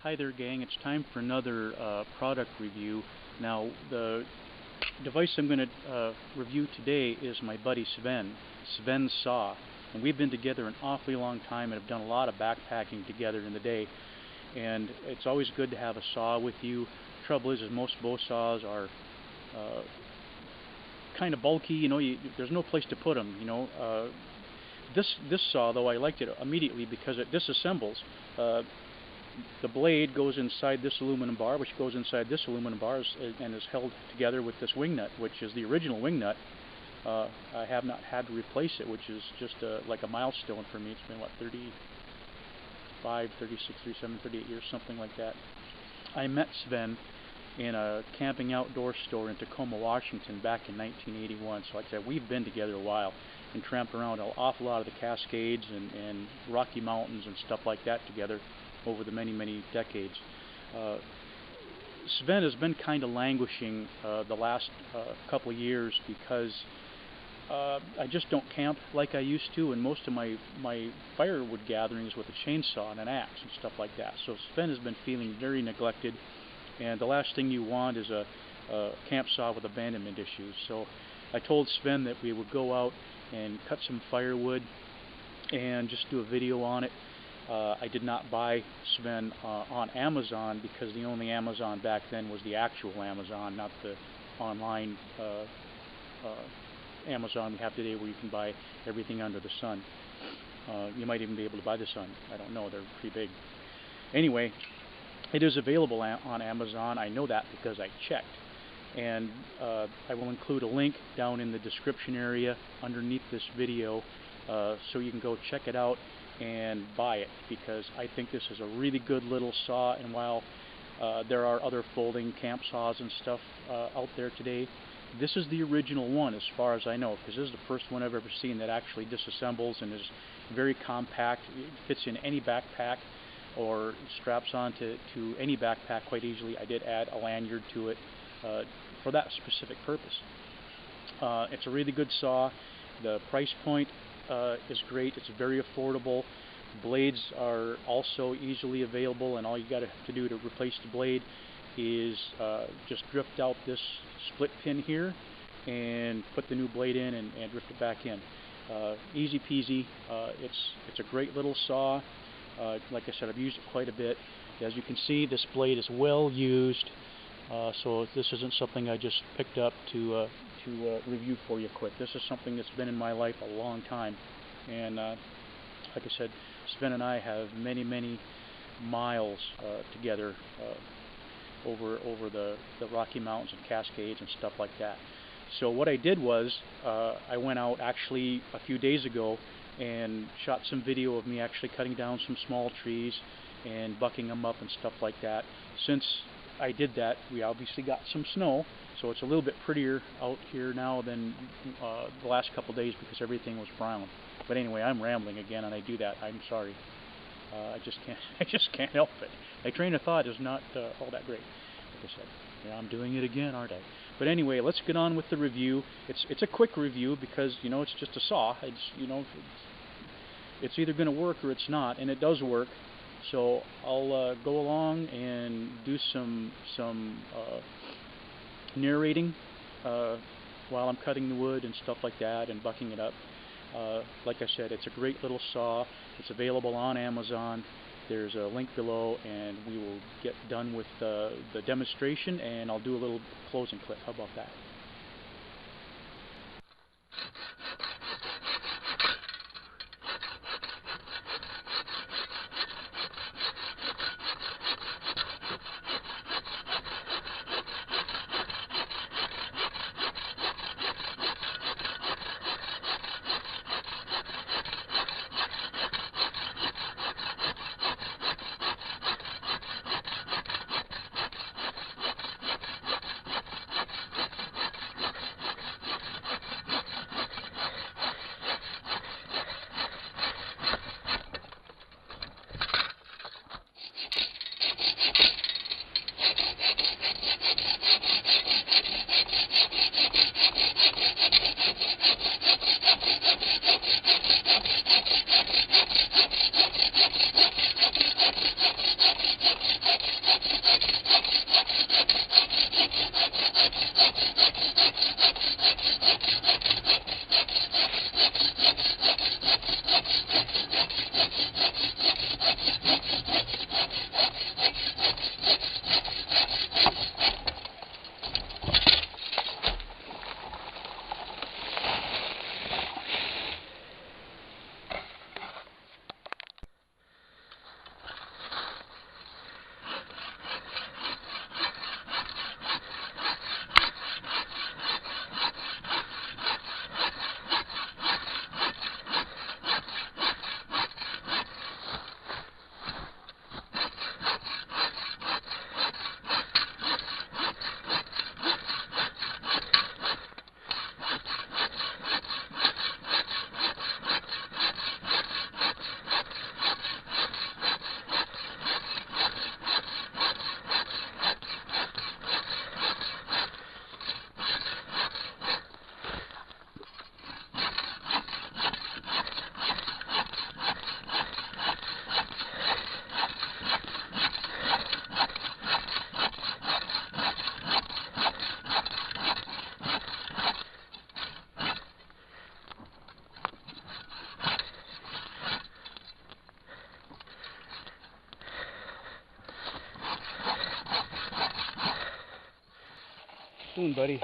Hi there, gang. It's time for another product review. Now, the device I'm going to review today is my buddy Sven's saw. And we've been together an awfully long time and have done a lot of backpacking together in the day. And it's always good to have a saw with you. Trouble is most bow saws are kind of bulky. You know, there's no place to put them. You know, this saw, though, I liked it immediately because it disassembles. The blade goes inside this aluminum bar, which goes inside this aluminum bar, and is held together with this wing nut, which is the original wing nut. I have not had to replace it, which is just like a milestone for me. It's been, what, 35, 36, 37, 38 years, something like that. I met Sven in a camping outdoor store in Tacoma, Washington back in 1981. So like I said, we've been together a while and tramped around an awful lot of the Cascades and Rocky Mountains and stuff like that together over the many decades. Sven has been kind of languishing the last couple of years because I just don't camp like I used to, and most of my firewood gatherings with a chainsaw and an axe and stuff like that. So Sven has been feeling very neglected, and the last thing you want is a camp saw with abandonment issues. So I told Sven that we would go out and cut some firewood and just do a video on it. I did not buy Sven on Amazon because the only Amazon back then was the actual Amazon, not the online Amazon we have today where you can buy everything under the sun. You might even be able to buy the sun. I don't know. They're pretty big. Anyway, it is available on Amazon. I know that because I checked. And I will include a link down in the description area underneath this video so you can go check it out and buy it, because I think this is a really good little saw. And while there are other folding camp saws and stuff out there today, this is the original one as far as I know, because this is the first one I've ever seen that actually disassembles and is very compact. It fits in any backpack or straps onto any backpack quite easily. I did add a lanyard to it for that specific purpose. It's a really good saw. The price point is great. It's very affordable. Blades are also easily available, and all you got to do to replace the blade is just drift out this split pin here and put the new blade in and drift it back in. Easy peasy. It's a great little saw. Like I said, I've used it quite a bit. As you can see, this blade is well used, so this isn't something I just picked up to review for you quick. This is something that's been in my life a long time, and like I said, Sven and I have many miles together over the Rocky Mountains and Cascades and stuff like that. So what I did was I went out actually a few days ago and shot some video of me actually cutting down some small trees and bucking them up and stuff like that. Since I did that, we obviously got some snow, so it's a little bit prettier out here now than the last couple days because everything was brown. But anyway, I'm rambling again, and I do that. I'm sorry. I just can't help it. My train of thought is not all that great. Like I said, yeah, I'm doing it again, aren't I? But anyway, let's get on with the review. It's a quick review because, you know, it's just a saw. It's either going to work or it's not, and it does work. So I'll go along and do some narrating while I'm cutting the wood and stuff like that and bucking it up. Like I said, it's a great little saw. It's available on Amazon. There's a link below, and we will get done with the demonstration, and I'll do a little closing clip. How about that? soon, buddy.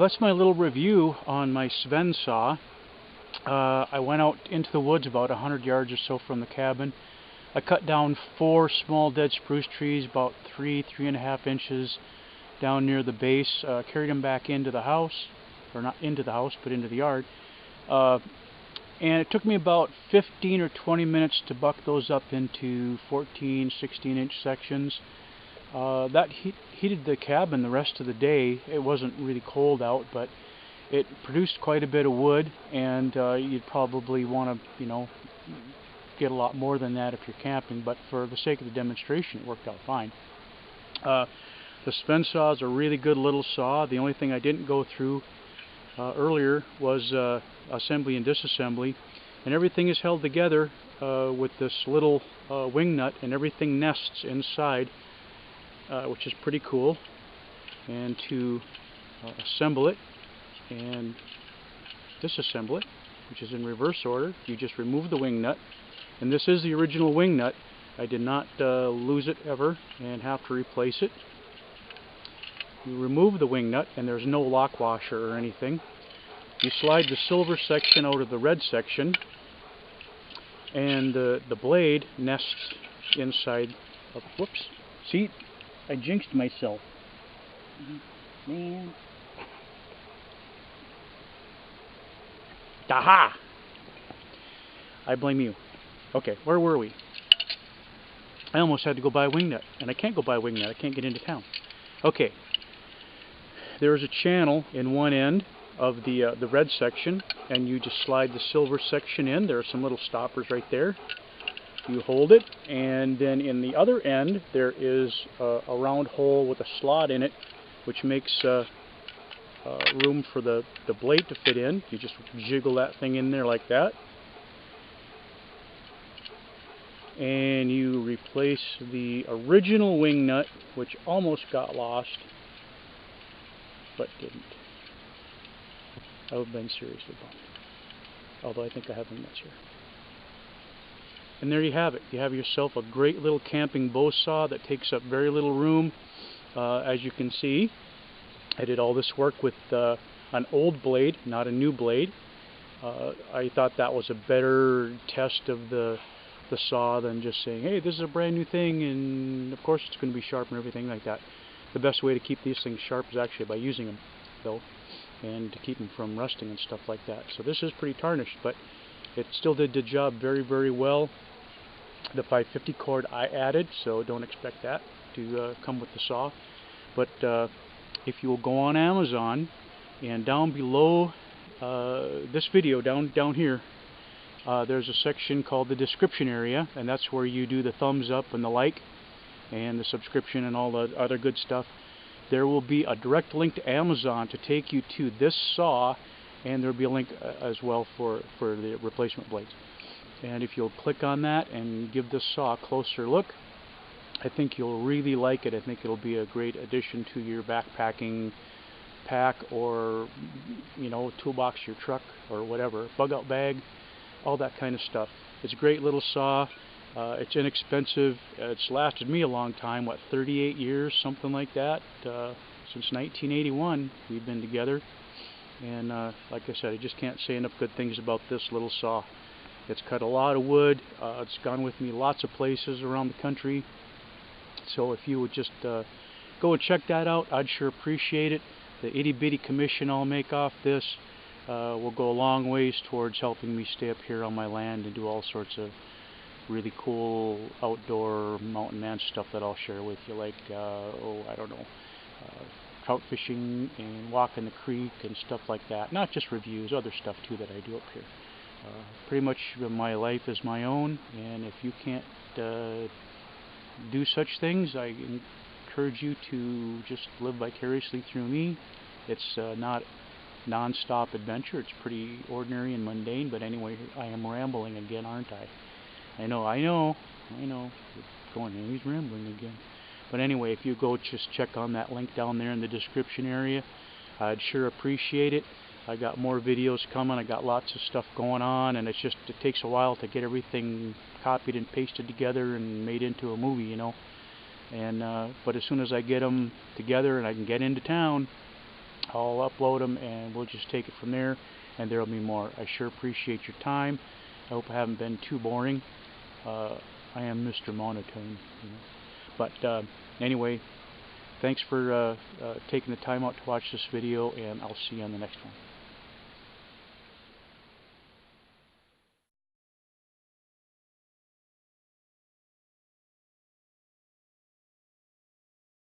Well, that's my little review on my Sven saw. I went out into the woods about 100 yards or so from the cabin. I cut down 4 small dead spruce trees about 3.5 inches down near the base, carried them back into the house, or not into the house, but into the yard. And it took me about 15 or 20 minutes to buck those up into 14, 16-inch sections. That heated the cabin the rest of the day. It wasn't really cold out, but it produced quite a bit of wood, and you'd probably want to, get a lot more than that if you're camping, but for the sake of the demonstration, it worked out fine. The Sven saw is a really good little saw. The only thing I didn't go through earlier was assembly and disassembly, and everything is held together with this little wing nut, and everything nests inside, which is pretty cool. And to assemble it and disassemble it, which is in reverse order, you just remove the wing nut, and this is the original wing nut. I did not lose it ever and have to replace it. You remove the wing nut, and there's no lock washer or anything. You slide the silver section out of the red section, and the blade nests inside of, whoops, see, I jinxed myself. Man. Aha! I blame you. Okay, where were we? I almost had to go buy a wing nut, and I can't go buy a wing nut. I can't get into town. Okay, there is a channel in one end of the red section, and you just slide the silver section in. There are some little stoppers right there. You hold it, and then in the other end there is a round hole with a slot in it, which makes room for the blade to fit in. You just jiggle that thing in there like that, and you replace the original wing nut, which almost got lost but didn't. I would have been seriously bummed, although I think I have wing nuts here. And there you have it. You have yourself a great little camping bow saw that takes up very little room. As you can see, I did all this work with an old blade, not a new blade. I thought that was a better test of the saw than just saying, hey, this is a brand new thing, and of course it's going to be sharp and everything like that. The best way to keep these things sharp is actually by using them, though, and to keep them from rusting and stuff like that. So this is pretty tarnished, but it still did the job very, very well. The 550 cord I added, so don't expect that to come with the saw. But if you will go on Amazon, and down below this video, down here, there's a section called the description area, and that's where you do the thumbs up and the like and the subscription and all the other good stuff. There will be a direct link to Amazon to take you to this saw, and there will be a link as well for the replacement blades. And if you'll click on that and give this saw a closer look, I think you'll really like it. I think it'll be a great addition to your backpacking pack, or toolbox, your truck, or whatever, bug out bag, all that kind of stuff. It's a great little saw. It's inexpensive. It's lasted me a long time, what, 38 years, something like that. Since 1981 we've been together, and like I said, I just can't say enough good things about this little saw. It's cut a lot of wood. It's gone with me lots of places around the country. So if you would just go and check that out, I'd sure appreciate it. The itty-bitty commission I'll make off this will go a long ways towards helping me stay up here on my land and do all sorts of really cool outdoor mountain man stuff that I'll share with you, like, I don't know, trout fishing and walking the creek and stuff like that. Not just reviews, other stuff too that I do up here. Pretty much my life is my own, and if you can't do such things, I encourage you to just live vicariously through me. It's not non-stop adventure. It's pretty ordinary and mundane, but anyway, I am rambling again, aren't I? I know. Going, he's rambling again. But anyway, if you go just check on that link down there in the description area, I'd sure appreciate it. I got more videos coming. I got lots of stuff going on, and it takes a while to get everything copied and pasted together and made into a movie, And but as soon as I get them together and I can get into town, I'll upload them and we'll just take it from there, and there'll be more. I sure appreciate your time. I hope I haven't been too boring. I am Mr. Monotone, you know. But anyway, thanks for taking the time out to watch this video, and I'll see you on the next one.